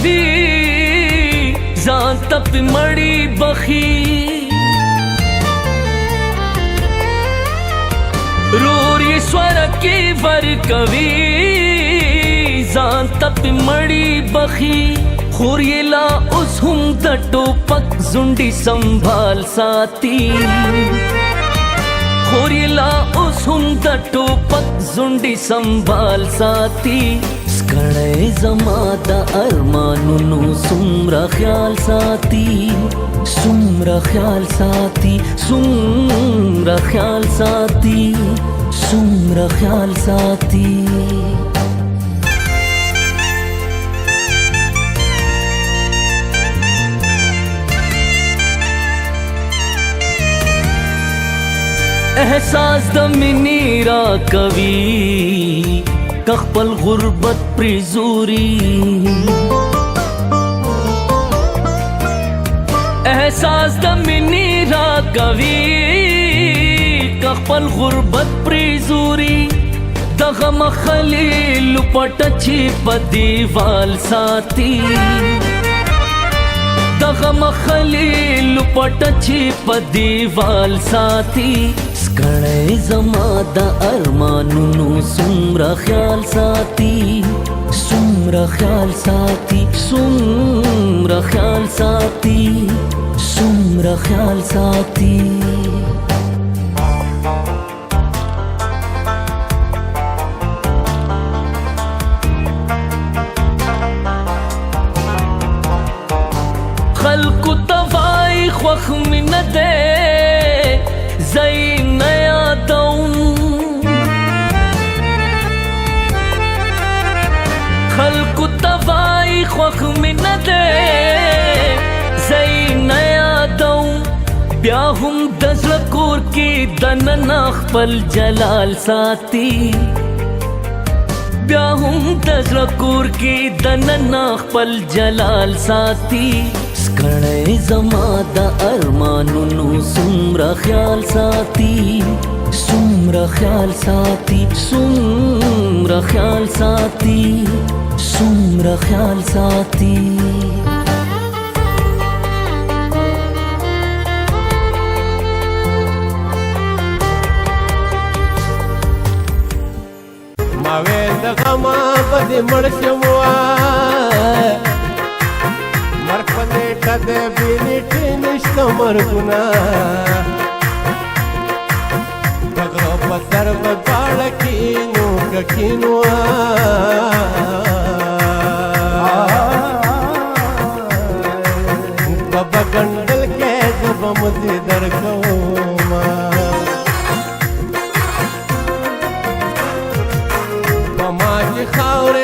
کوي ځان ته په مړی بخي رور یې سوره کې ور کوي ځان ته په مړی بخي خور یې لا اوس هم د ټوپک زونډي سنبھال ساتي خور یې لا اوس هم د ټوپک زونډي سنبھال ساتي سکړی زما د ارمانونو څومره خیال ساتي څومره خیال ساتي څومره خیال ساتي څومره خیال ساتي احساس د مینې را کوي که خپل غربت پرې زوري احساس د مینې را کوي که خپل غربت پرې زوري دغه مخلیل پټه چې په دیوال ساتي دغه مخلیل پټه چې په دیوال ساتي سکړی زما د ارمانونو څومره خیال ساتي څومره خیال ساتي څومره خیال ساتي څومره خیال ساتي خلکو ته وای خوښ مې نه دی زه یې نه یادوم خلکو ته وای خوښ مې نه دی زه یې نه یادوم بیا هم د زړه کور کې دننه خپل جلال ساتي بیا هم د زړه کور کې دننه خپل جلال ساتي سکړی زما د ارمانونو څومره خیال ساتي څومره خیال ساتي څومره خیال ساتي څومره خیال ساتي ما ویل د غمه به دې مړ شم مرګ په نیټه د بې نیټې نشته مرګونه د غره په سر به غاړه کینو که کینو به ګنډل کې زه به مزې درکومه په ما چې خاورې